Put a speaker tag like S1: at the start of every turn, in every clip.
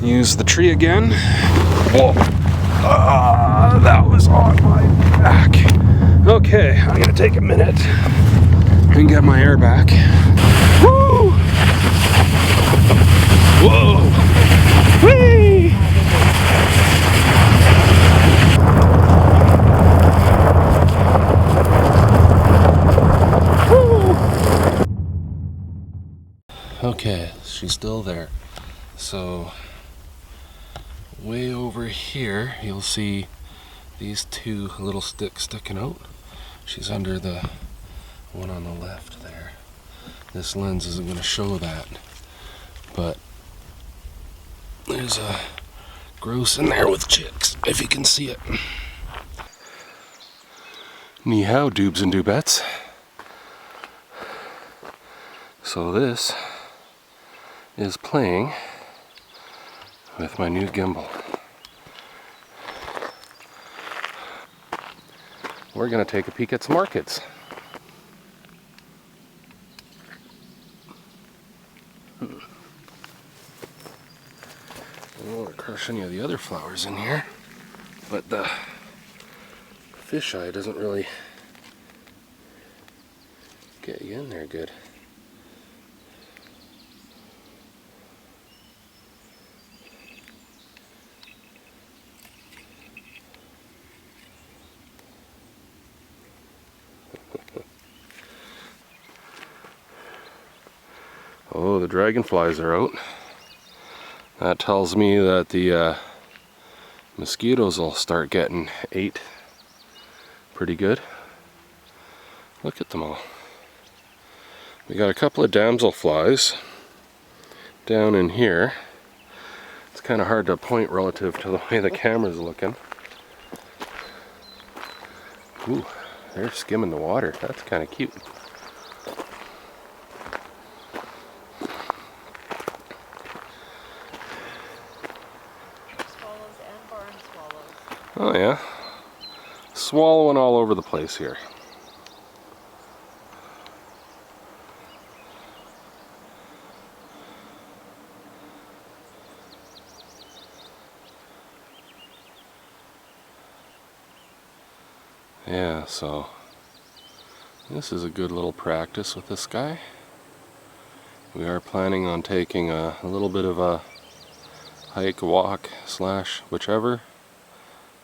S1: Use the tree again. Whoa! That was on my back. Okay, I'm gonna take a minute and get my air back. Woo! Whoa! Whee! Okay, she's still there. So way over here you'll see these two little sticks sticking out. She's under the one on the left there. This lens isn't going to show that, but there's a grouse in there with chicks, if you can see it. Ni hao, doobs and doobettes. So this is playing with my new gimbal. We're gonna take a peek at some orchids. I don't want to crush any of the other flowers in here, but the fisheye doesn't really get you in there good. Oh, the dragonflies are out. That tells me that the mosquitoes will start getting ate pretty good. Look at them all. We got a couple of damselflies down in here. It's kind of hard to point relative to the way the camera's looking. Ooh, they're skimming the water. That's kind of cute. Oh yeah, swallowing all over the place here. Yeah, so this is a good little practice with this guy. We are planning on taking a little bit of a hike, walk, slash whichever.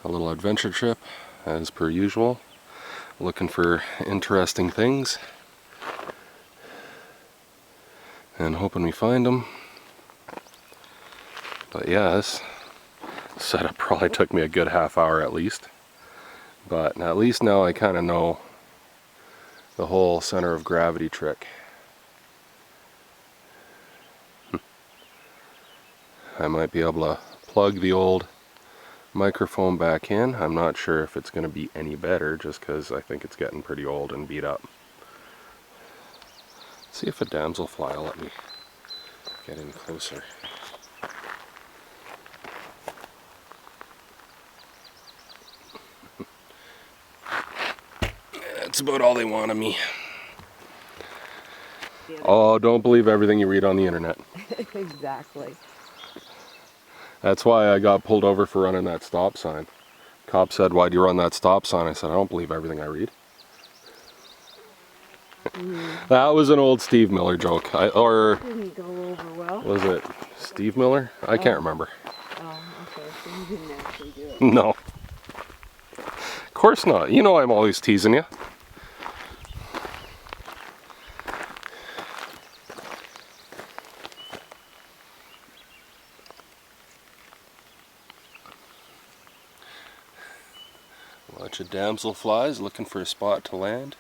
S1: A little adventure trip, as per usual. Looking for interesting things. And hoping we find them. But yeah, this setup probably took me a good half hour at least. But at least now I kind of know the whole center of gravity trick. I might be able to plug the old microphone back in. I'm not sure if it's going to be any better, just because I think it's getting pretty old and beat up. Let's see if a damselfly will let me get in closer. That's about all they want of me. Oh, don't believe everything you read on the internet.
S2: Exactly.
S1: That's why I got pulled over for running that stop sign. Cop said, "Why'd you run that stop sign?" I said, "I don't believe everything I read." That was an old Steve Miller joke.
S2: Didn't go over well.
S1: Was it Steve Miller? I can't remember.
S2: Oh, okay. So you didn't actually do it.
S1: No. Of course not. You know I'm always teasing you. Bunch of damselflies looking for a spot to land.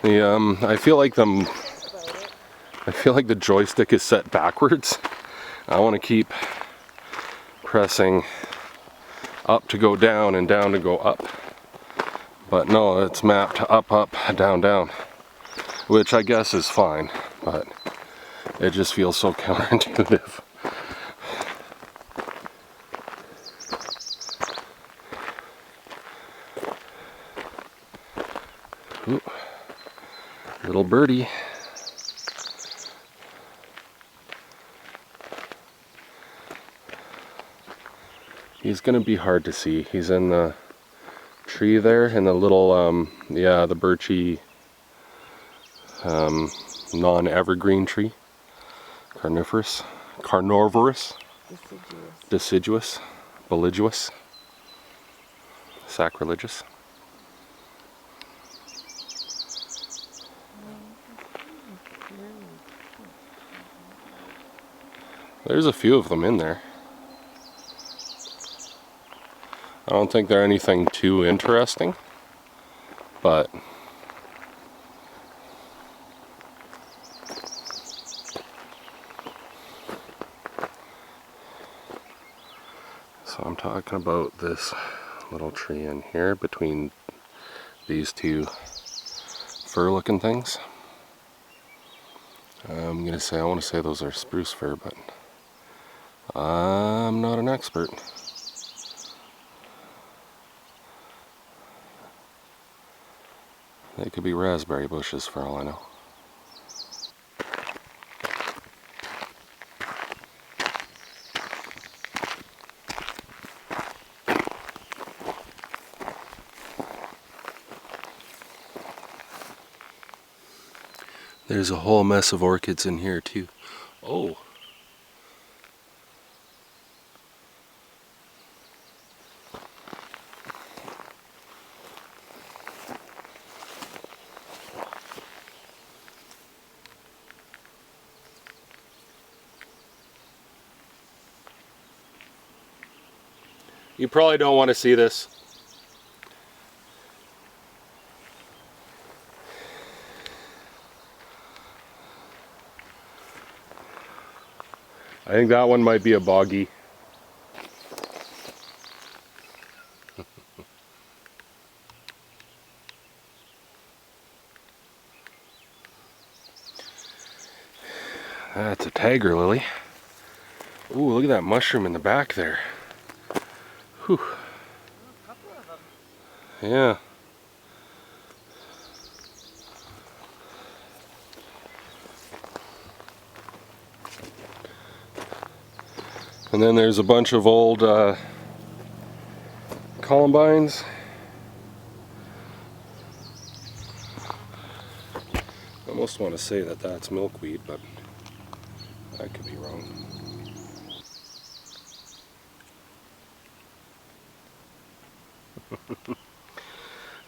S1: I feel like the joystick is set backwards. I want to keep pressing up to go down and down to go up. But no, it's mapped up, up, down, down. Which I guess is fine, but it just feels so counterintuitive. Ooh, little birdie. He's gonna be hard to see. He's in the tree there, in the little, yeah, the birchy, non-evergreen tree. Carnivorous, deciduous, belligerous, sacrilegious. There's a few of them in there. I don't think they're anything too interesting, but so I'm talking about this little tree in here between these two fir-looking things. I want to say those are spruce fir, but I'm not an expert. They could be raspberry bushes for all I know. There's a whole mess of orchids in here too. Oh. You probably don't want to see this. I think that one might be a boggy. That's a tiger lily. Ooh, look at that mushroom in the back there. Whew.
S2: A couple of them.
S1: Yeah. And then there's a bunch of old columbines. I almost want to say that that's milkweed, but I could be wrong.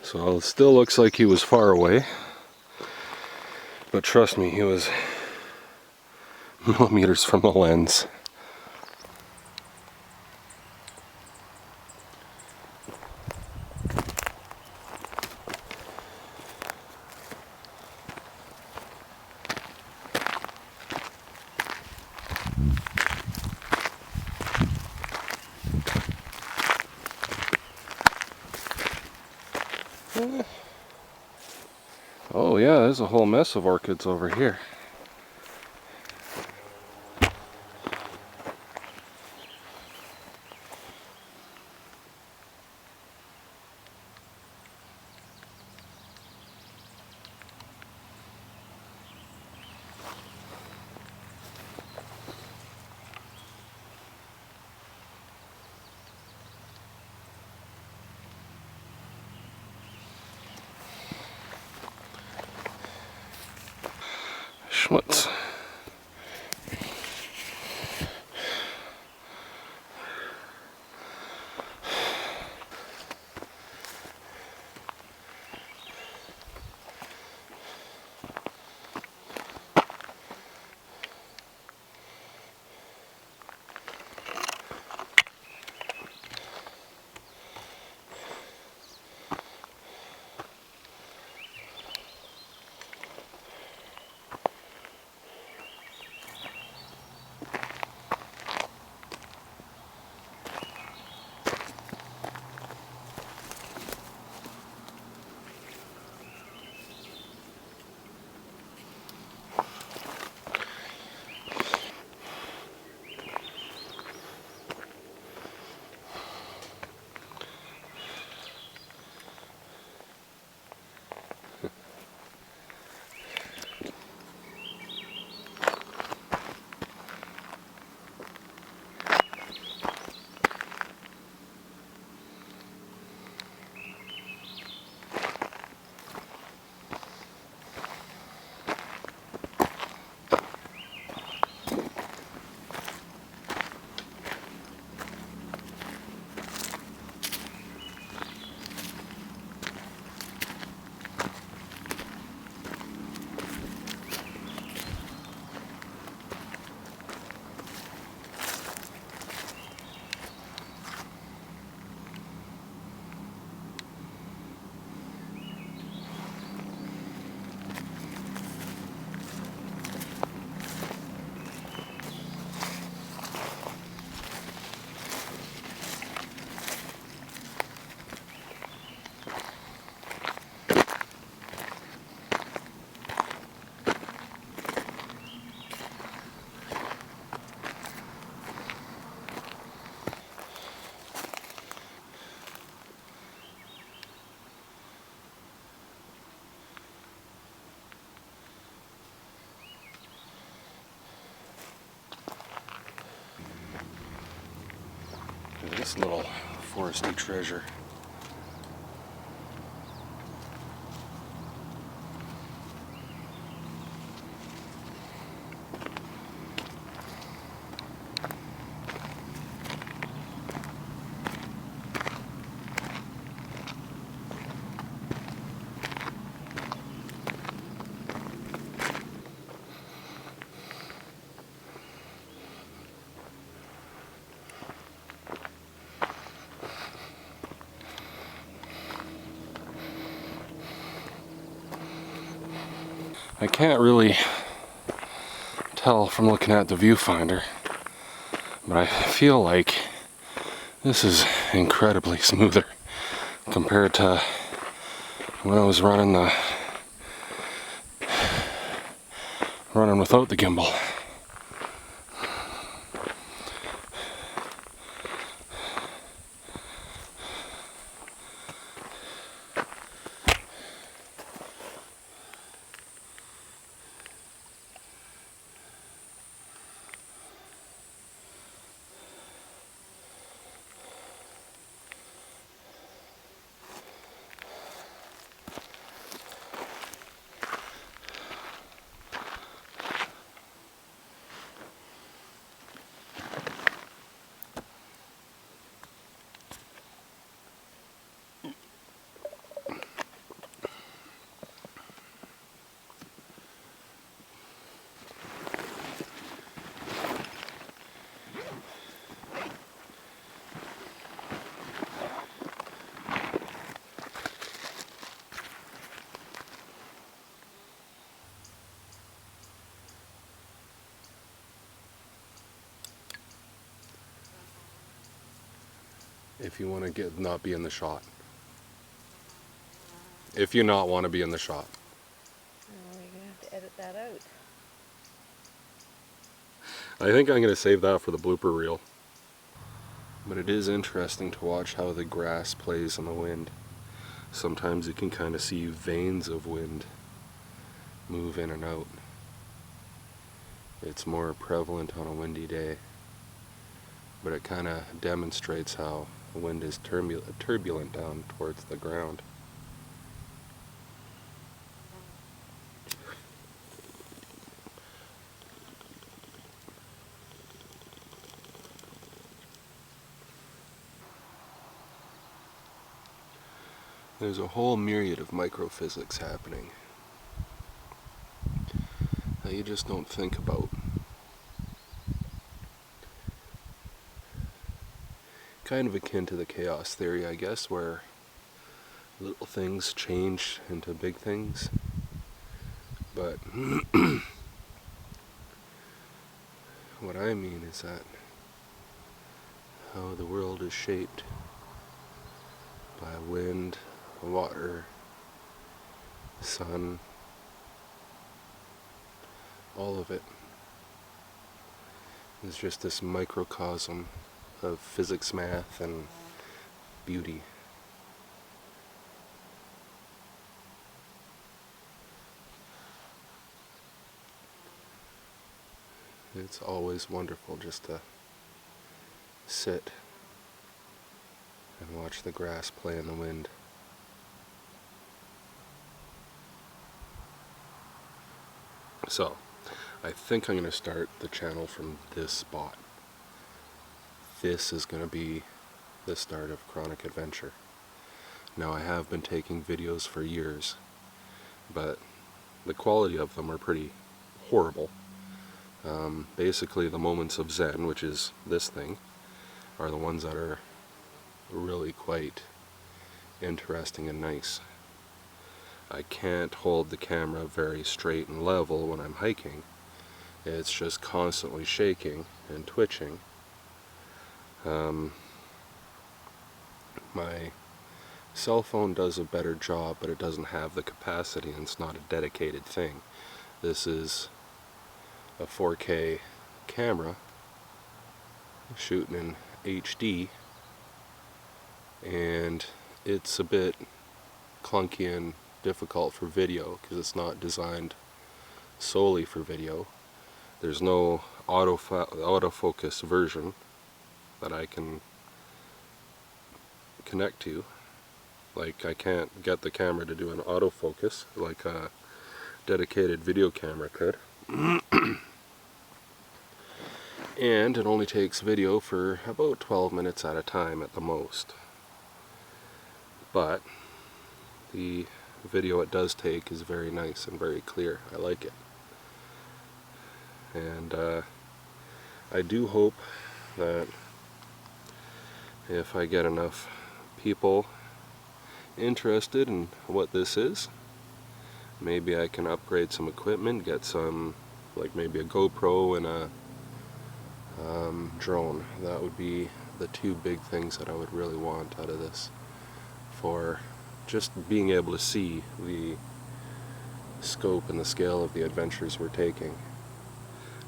S1: So it still looks like he was far away, but trust me, he was millimeters from the lens. Oh yeah, there's a whole mess of orchids over here. Nice little foresty treasure. I can't really tell from looking at the viewfinder, but I feel like this is incredibly smoother compared to when I was running without the gimbal. If you want to not be in the shot. If you not want to be in the shot.
S2: Oh, you're gonna have to edit that out.
S1: I think I'm going to save that for the blooper reel. But it is interesting to watch how the grass plays in the wind. Sometimes you can kind of see veins of wind move in and out. It's more prevalent on a windy day, but it kind of demonstrates how the wind is turbulent down towards the ground. There's a whole myriad of microphysics happening that you just don't think about. Kind of akin to the chaos theory, I guess, where little things change into big things. But what I mean is that how the world is shaped by wind, water, sun, all of it is just this microcosm of physics, math, and beauty. It's always wonderful just to sit and watch the grass play in the wind. So, I think I'm going to start the channel from this spot. This is going to be the start of Chronic Adventure. Now, I have been taking videos for years, but the quality of them are pretty horrible. Basically, the moments of Zen, which is this thing, are the ones that are really quite interesting and nice. I can't hold the camera very straight and level when I'm hiking. It's just constantly shaking and twitching. My cell phone does a better job, but it doesn't have the capacity, and it's not a dedicated thing. This is a 4K camera shooting in HD, and it's a bit clunky and difficult for video because it's not designed solely for video. There's no autofocus version that I can connect to. Like, I can't get the camera to do an autofocus like a dedicated video camera could. And it only takes video for about 12 minutes at a time at the most. But the video it does take is very nice and very clear. I like it. And I do hope that if I get enough people interested in what this is, maybe I can upgrade some equipment, get some, like maybe a GoPro and a drone. That would be the two big things that I would really want out of this, for just being able to see the scope and the scale of the adventures we're taking.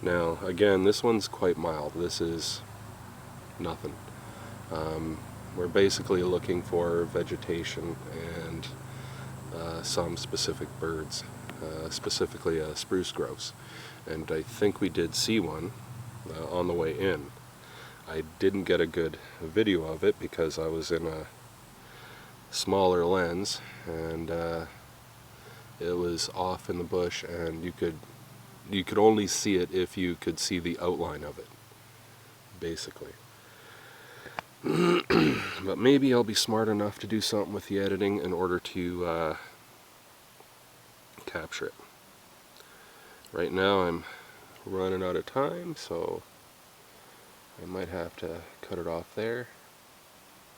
S1: Now again, this one's quite mild. This is nothing. We're basically looking for vegetation and some specific birds, specifically a spruce grouse, and I think we did see one on the way in. I didn't get a good video of it because I was in a smaller lens, and it was off in the bush, and you could only see it if you could see the outline of it, basically. But maybe I'll be smart enough to do something with the editing in order to capture it. Right now I'm running out of time, so I might have to cut it off there.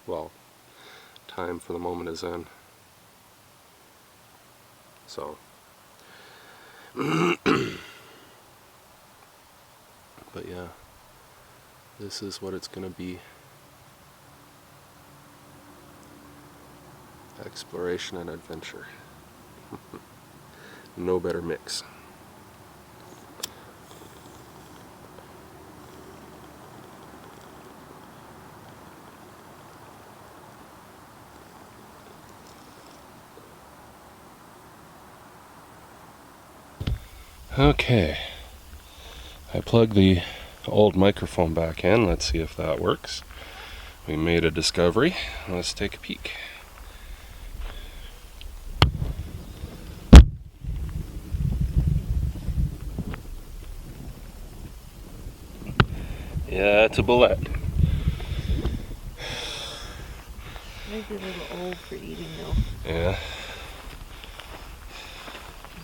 S1: Well, time for the moment is in. So but yeah, this is what it's gonna be. Exploration and adventure. No better mix. Okay, I plugged the old microphone back in. Let's see if that works. We made a discovery. Let's take a peek. Yeah, it's a bullet.
S2: Maybe a little old for eating though.
S1: Yeah.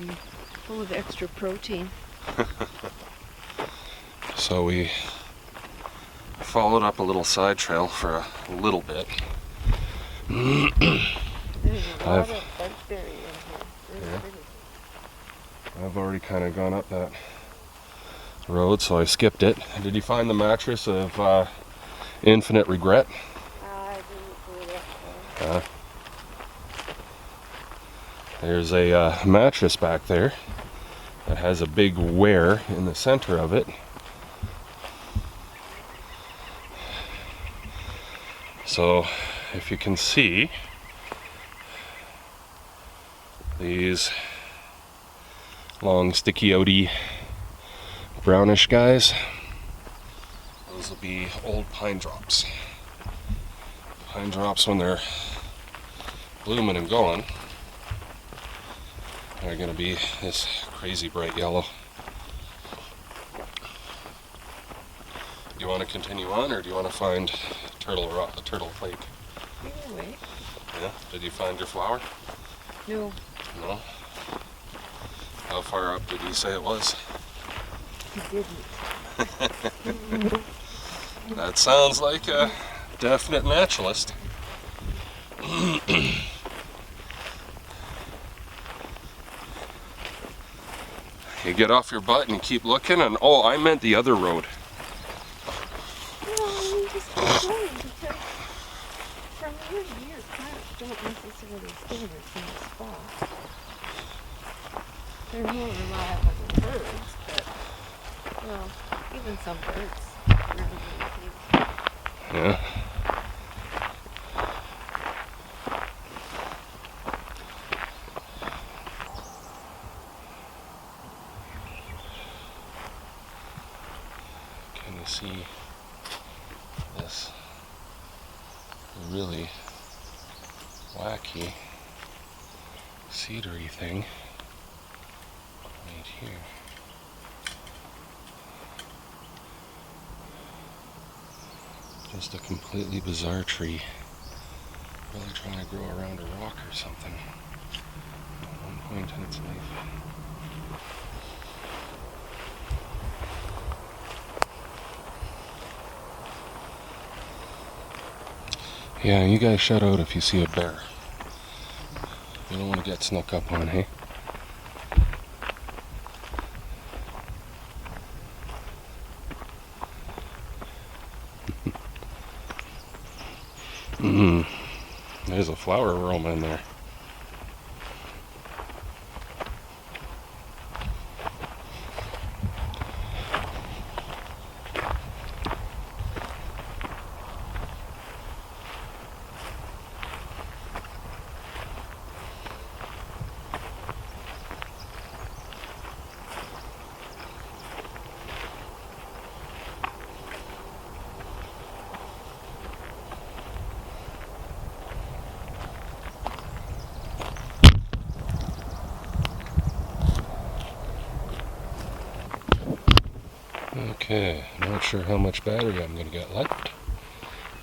S2: Be full of extra protein.
S1: So we followed up a little side trail for a little bit.
S2: There's a lot of bugberry in here.
S1: Yeah. I've already kind of gone up that road, so I skipped it. Did you find the mattress of infinite regret?
S2: I didn't do that.
S1: There's a mattress back there that has a big wear in the center of it. So if you can see these long sticky outy brownish guys, those will be old pine drops. Pine drops, when they're blooming and going, they're going to be this crazy bright yellow. Do you want to continue on, or do you want to find Turtle Lake?
S2: Either way.
S1: Yeah? Did you find your flower?
S2: No.
S1: No? How far up did you say it was?
S2: He didn't.
S1: That sounds like a definite naturalist. You get off your butt and you keep looking, and oh, I meant the other road.
S2: No, we just keep going because from year to year, plants don't necessarily stay in the same spot. They're more reliable than birds, but, well, even some birds never really think.
S1: Yeah. Can you see this really wacky cedary thing right here. Just a completely bizarre tree. Really trying to grow around a rock or something at one point in its life. Yeah, you guys shout out if you see a bear. You don't want to get snuck up on, hey? There's a flower aroma in there. Okay, not sure how much battery I'm going to get left.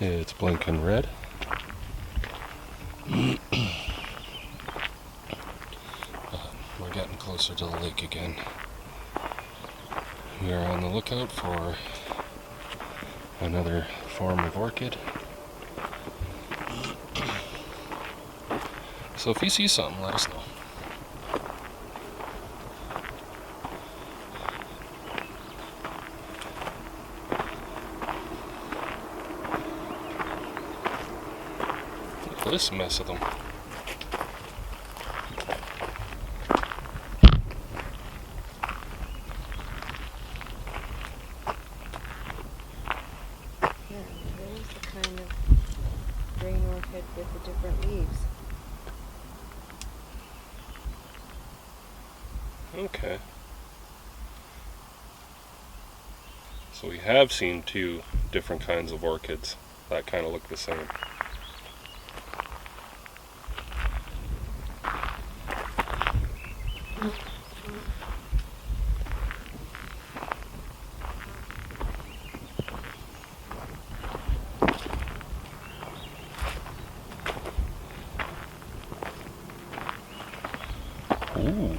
S1: It's blinking red. We're getting closer to the lake again. We are on the lookout for another form of orchid. So if you see something, let us know. Look at this mess of them.
S2: Yeah, there's the kind of green orchid with the different leaves.
S1: Okay. So we have seen two different kinds of orchids that kind of look the same. Ooh.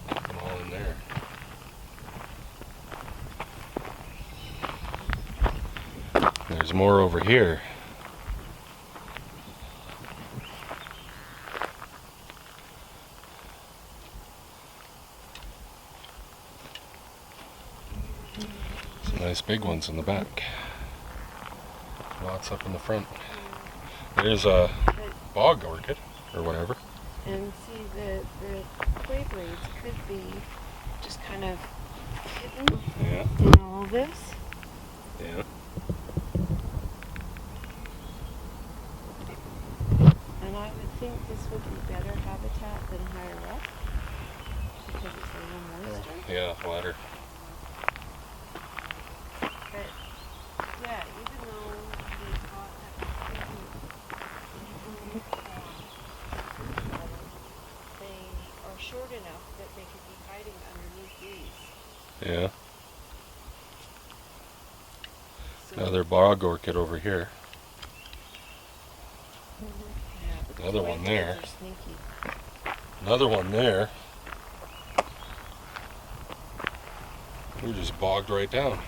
S1: Them all in there. There's more over here. Some nice big ones in the back. Lots up in the front. There's a bog orchid, or whatever.
S2: And see, the clay blades could be just kind of hidden
S1: Yeah.
S2: in all this.
S1: Yeah.
S2: And I would think this would be better habitat than higher up because it's a little moister.
S1: Yeah, flatter.
S2: But yeah, even though they thought that they are short enough that they could be hiding underneath these.
S1: Yeah.
S2: So
S1: Another bog orchid over here.
S2: yeah, but
S1: Another
S2: clay
S1: one there.
S2: blades are sneaky.
S1: Another one there. We're just bogged right down.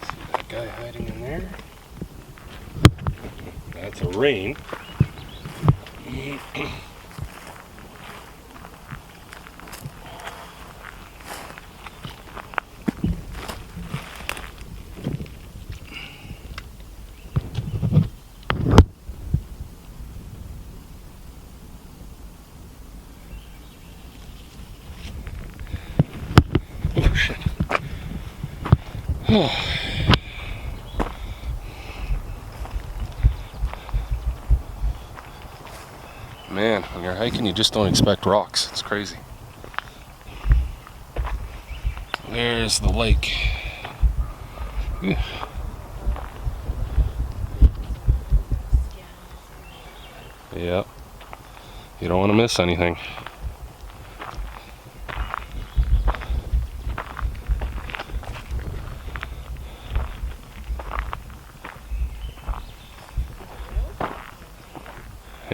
S1: See that guy hiding in there? That's a rain. Oh shit. Oh. Man, when you're hiking, you just don't expect rocks. It's crazy. There's the lake. Yeah. You don't want to miss anything.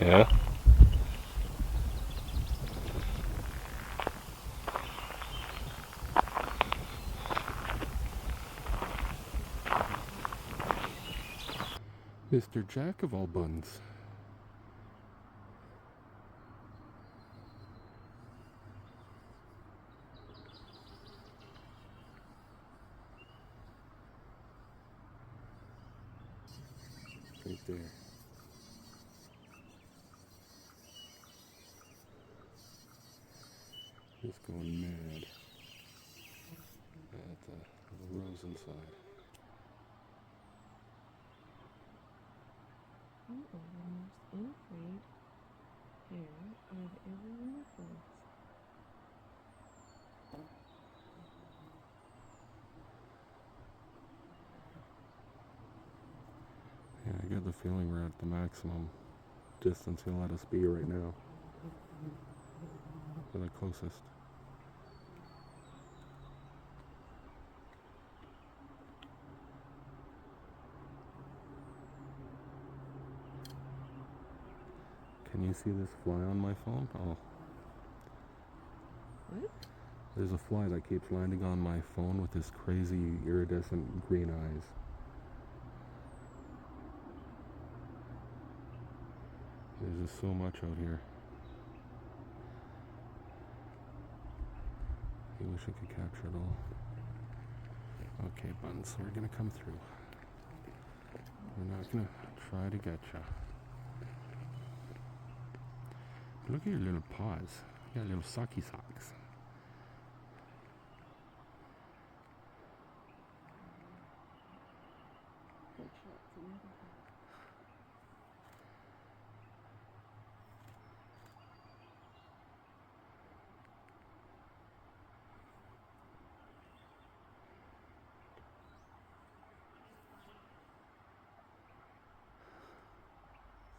S1: Yeah. Mr. Jack of all buns. Right there. Just going mad at the rose inside.
S2: You are the most unafraid hare I've ever run across.
S1: Yeah, I get the feeling we're at the maximum distance he'll let us be right now. For the closest. Can you see this fly on my phone? Oh.
S2: What?
S1: There's a fly that keeps landing on my phone with his crazy iridescent green eyes. There's just so much out here. I wish I could capture it all. Okay, buns, we're gonna come through. We're not gonna try to get ya. Look at your little paws. You got little socky socks.
S2: Good shots and everything.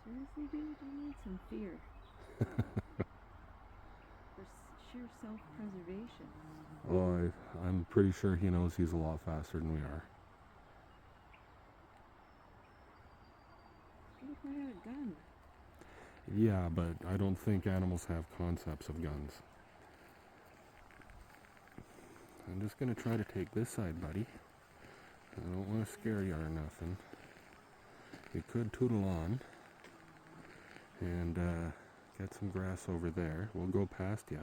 S2: Seriously, dude, you need some fear. For sheer self-preservation.
S1: Oh, I'm pretty sure he knows he's a lot faster than we are.
S2: What if I had a gun?
S1: Yeah, but I don't think animals have concepts of guns. I'm just gonna try to take this side, buddy. I don't want to scare you or nothing. We could tootle on and get some grass over there. We'll go past you.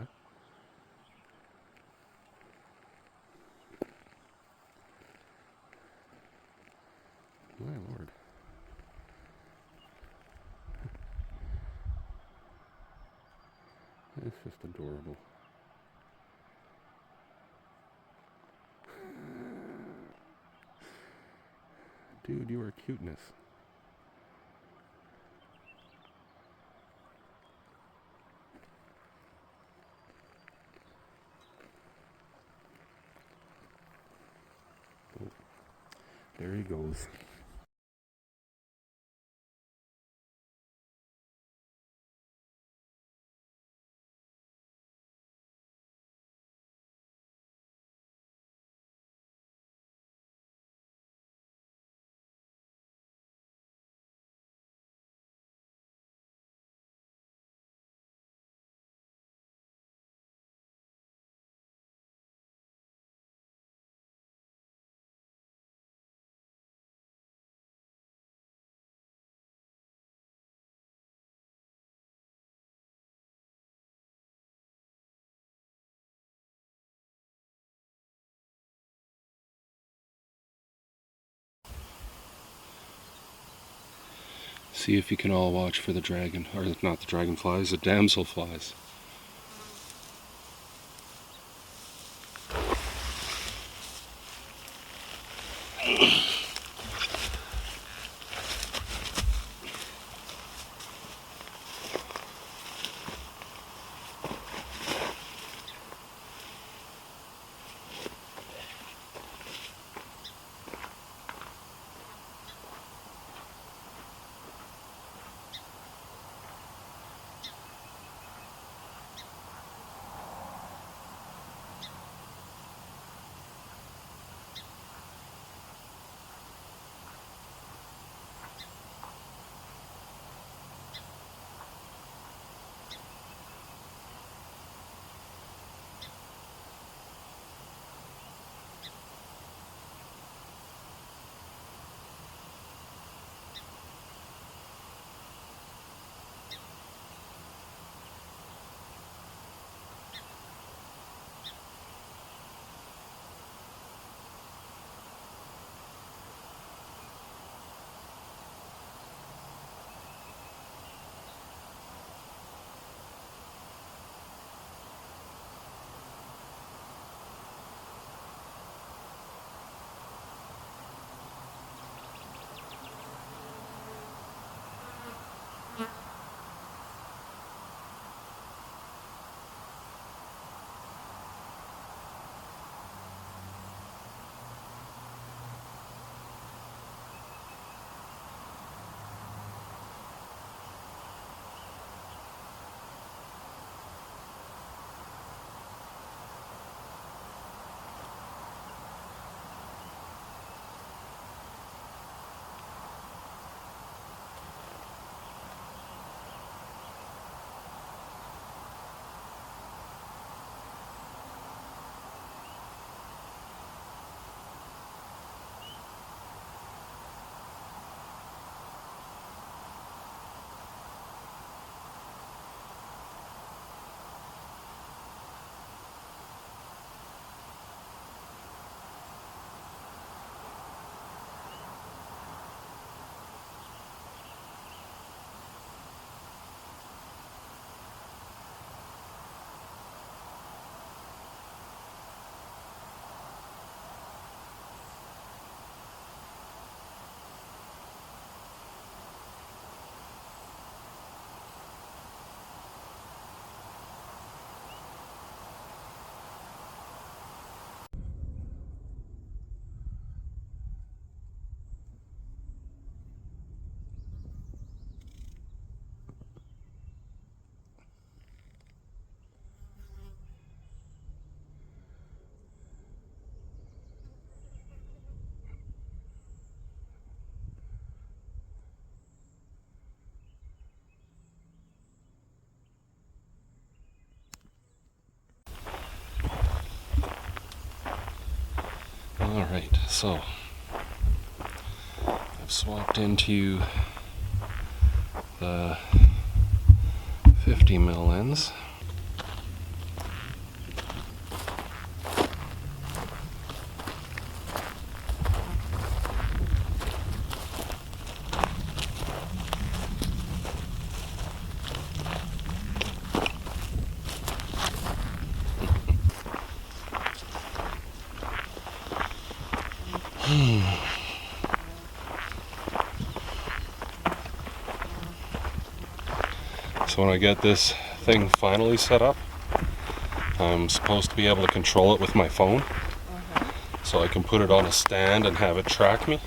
S1: My lord. It's just adorable. Dude, you are cuteness. Oh, there he goes. See if you can all watch for the dragon, or not the dragonflies, the damselflies. Alright, so I've swapped into the 50 mil lens. So when I get this thing finally set up, I'm supposed to be able to control it with my phone. So I can put it on a stand and have it track me.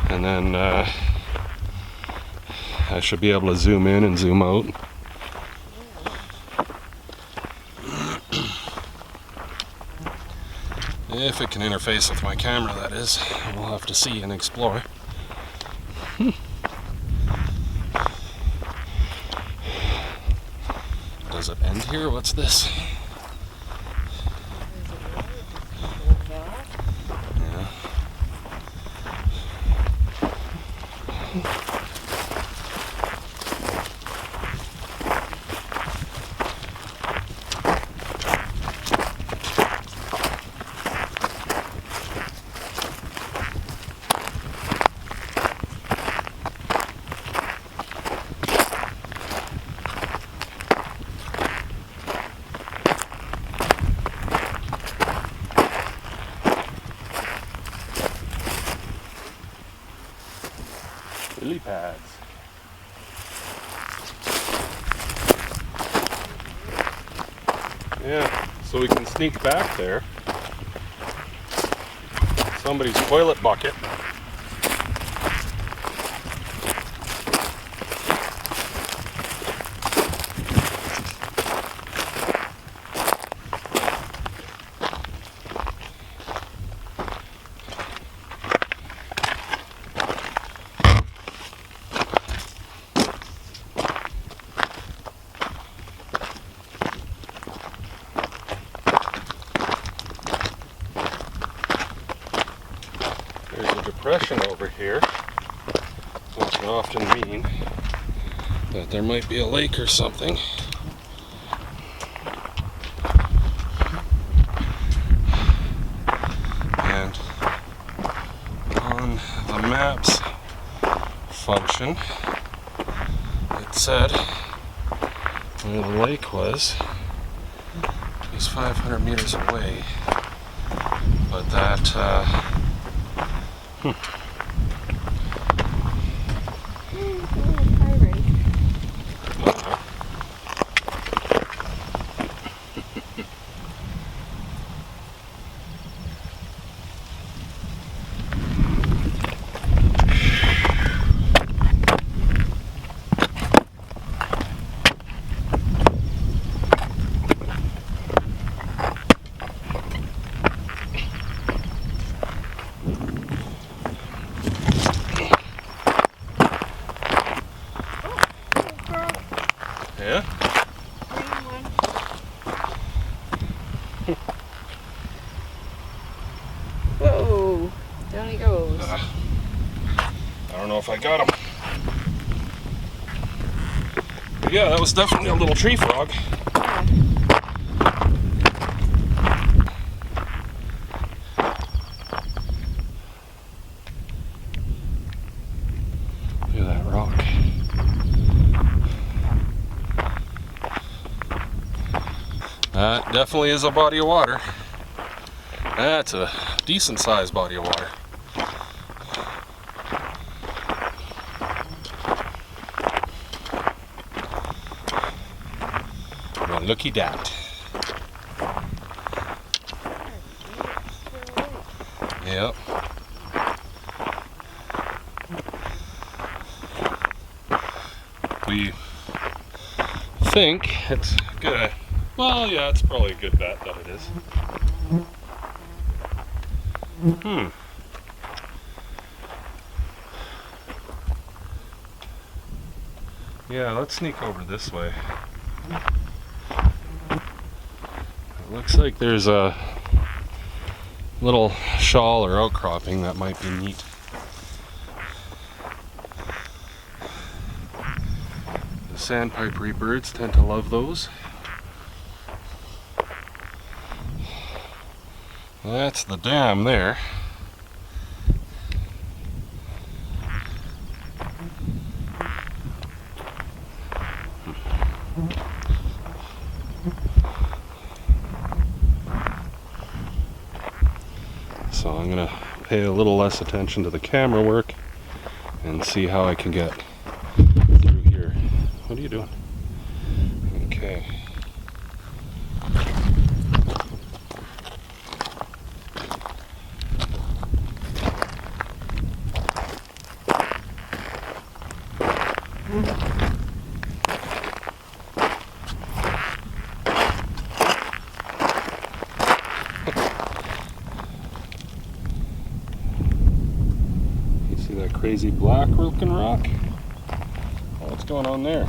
S1: And then I should be able to zoom in and zoom out. If it can interface with my camera, that is. We'll have to see and explore. Does it end here? What's this? Yeah. pads. Yeah, so we can sneak back there. Somebody's toilet bucket. There's a depression over here, which can often mean that there might be a lake or something. And on the maps function, it said where the lake was 500 meters away, but that yeah.
S2: Whoa, down he goes.
S1: I don't know if I got him. But yeah, that was definitely a little tree frog. Look at that rock. That definitely is a body of water. That's a decent sized body of water. Well, looky that. Yep. We think it's good. Well, yeah, it's probably a good bet that it is. Yeah, let's sneak over this way. It looks like there's a little shawl or outcropping that might be neat. The sandpipery birds tend to love those. That's the dam there. So I'm gonna pay a little less attention to the camera work and see how I can get through here. What are you doing? Okay. See that crazy black looking rock? Oh, what's going on there?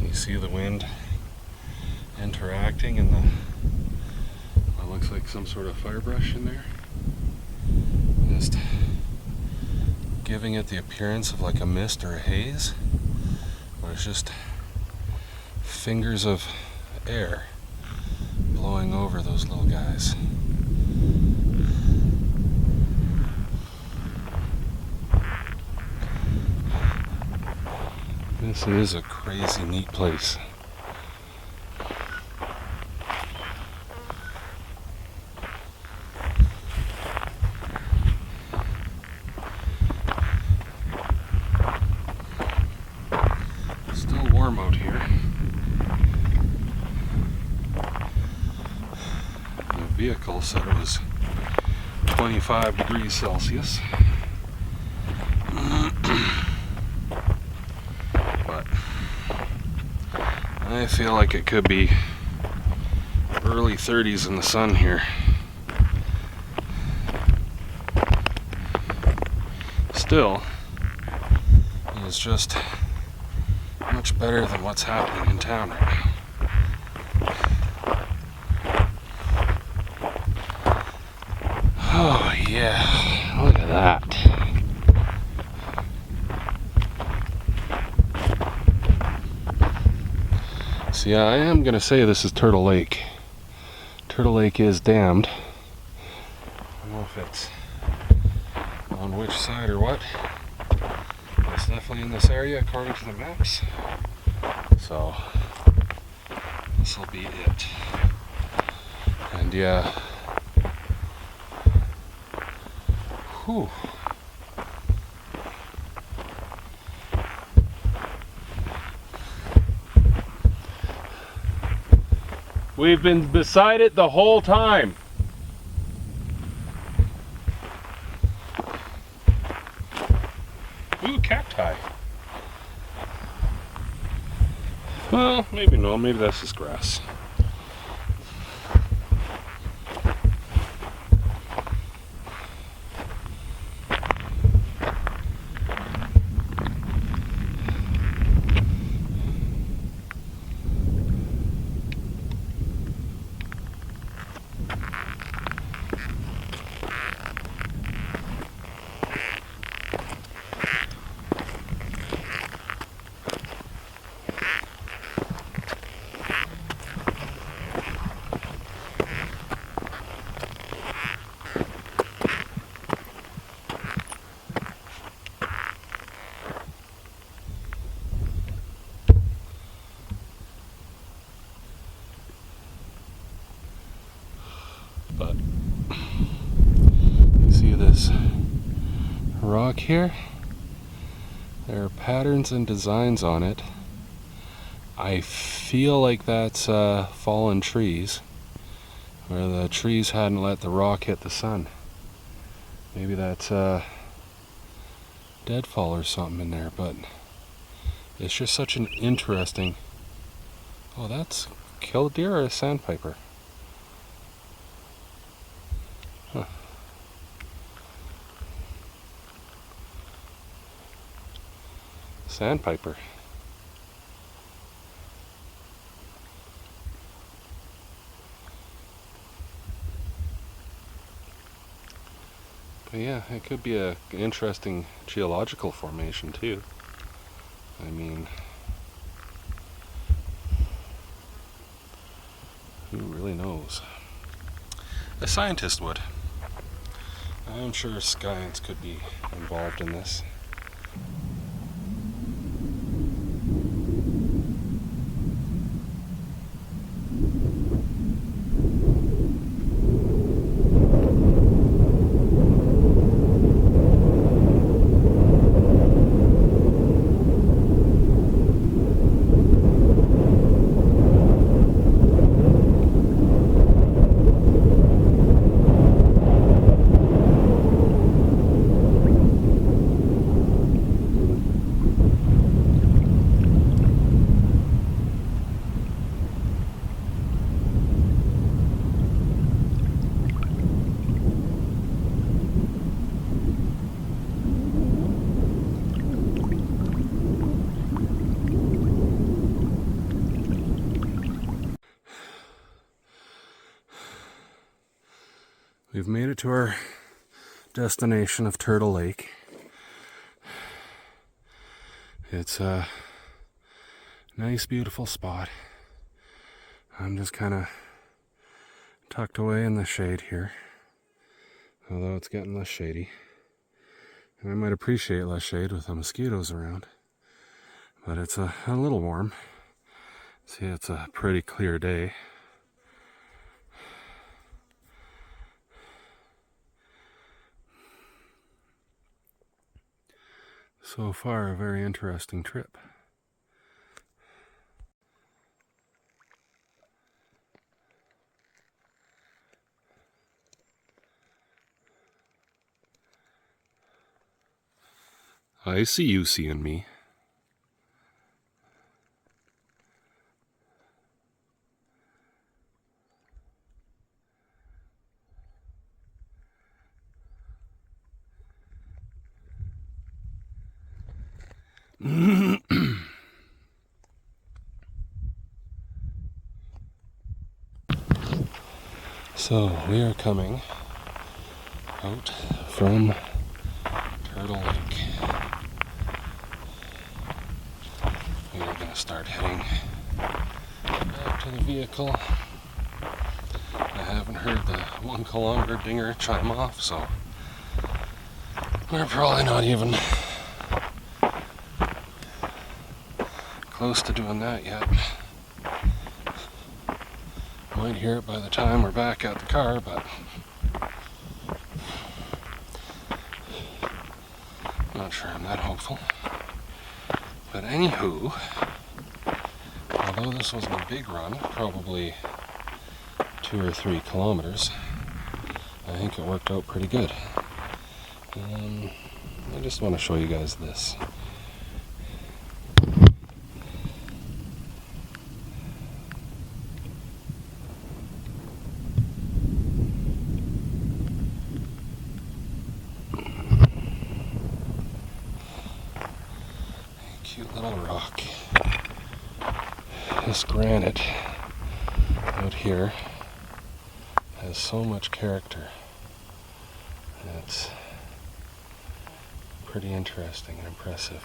S1: You see the wind interacting and what looks like some sort of firebrush in there. Just giving it the appearance of like a mist or a haze, but it's just fingers of air blowing over those little guys. This is a crazy neat place. Still warm out here. The vehicle said it was 25 degrees Celsius. But I feel like it could be early 30s in the sun here. Still, it's just much better than what's happening in town right now. Oh yeah, look at that. So yeah, I am gonna say this is Turtle Lake. Turtle Lake is dammed. I don't know if it's on which side or what. It's definitely in this area according to the maps. So this will be it. And yeah. Whew. We've been beside it the whole time. Ooh, cacti. Well, maybe no, maybe that's just grass. But you see this rock here? There are patterns and designs on it. I feel like that's fallen trees, where the trees hadn't let the rock hit the sun. Maybe that's deadfall or something in there, but it's just such an interesting... Oh, that's killdeer or a sandpiper? Huh. Sandpiper. But yeah, it could be an interesting geological formation too. I mean, who really knows? A scientist would. I'm sure science could be involved in this. We've made it to our destination of Turtle Lake. It's a nice, beautiful spot. I'm just kind of tucked away in the shade here, although it's getting less shady. And I might appreciate less shade with the mosquitoes around, but it's a little warm. See, it's a pretty clear day. So far, a very interesting trip. I see you seeing me. So we are coming out from Turtle Lake. We are going to start heading back to the vehicle. I haven't heard the 1 kilometer dinger chime off, so we're probably not even close to doing that yet. Might hear it by the time we're back at the car, but not sure I'm that hopeful. But anywho, although this wasn't a big run, probably 2 or 3 kilometers, I think it worked out pretty good. I just want to show you guys this. Cute little rock. This granite out here has so much character. It's pretty interesting and impressive.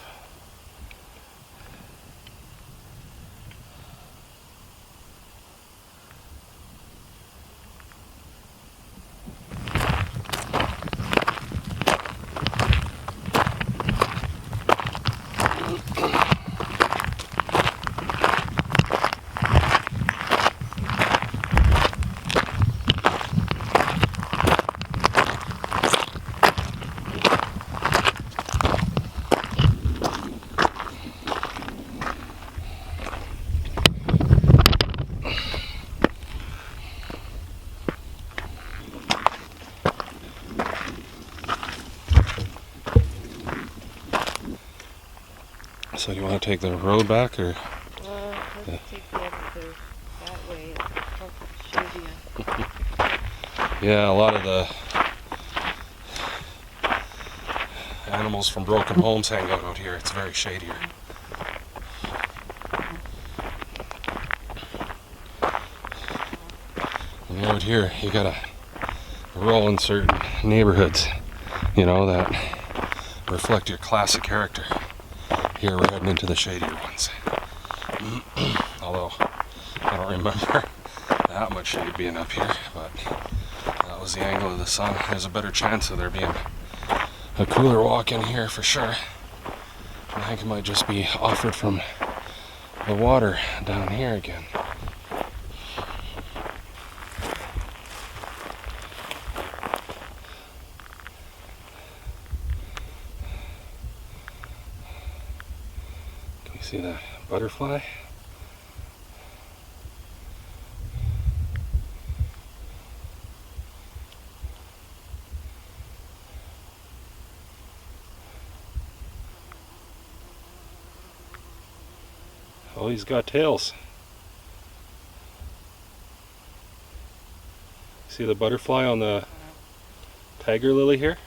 S1: So do you want to take the road back, or?
S2: Let's take the other that way. It's shady.
S1: Yeah, a lot of the animals from broken homes hang out here. It's very shady here. And out here, you gotta roll in certain neighborhoods, you know, that reflect your classic character. Here we're heading into the shadier ones. Although I don't remember that much shade being up here, but that was the angle of the sun. There's a better chance of there being a cooler walk in here for sure. I think it might just be offered from the water down here again. See that butterfly? Oh, he's got tails. See the butterfly on the tiger lily here?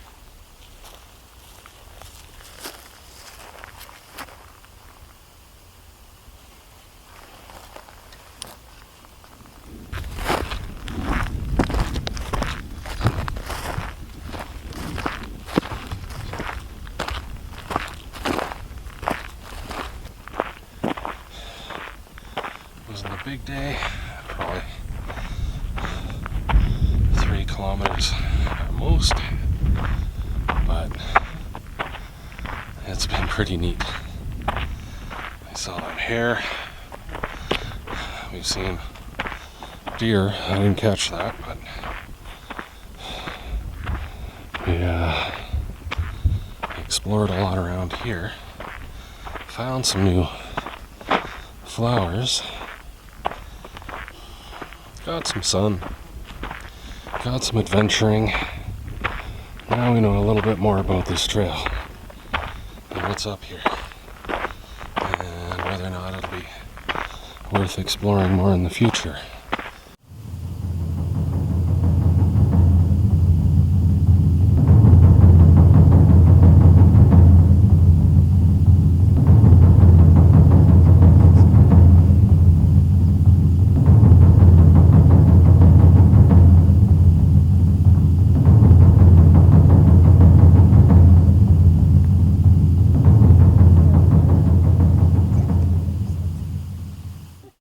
S1: wasn't a big day, probably 3 kilometers at most, but it's been pretty neat. I saw that hare. We've seen deer. I didn't catch that, but we explored a lot around here. Found some new flowers. Got some sun. Got some adventuring. Now we know a little bit more about this trail and what's up here, and whether or not it'll be worth exploring more in the future.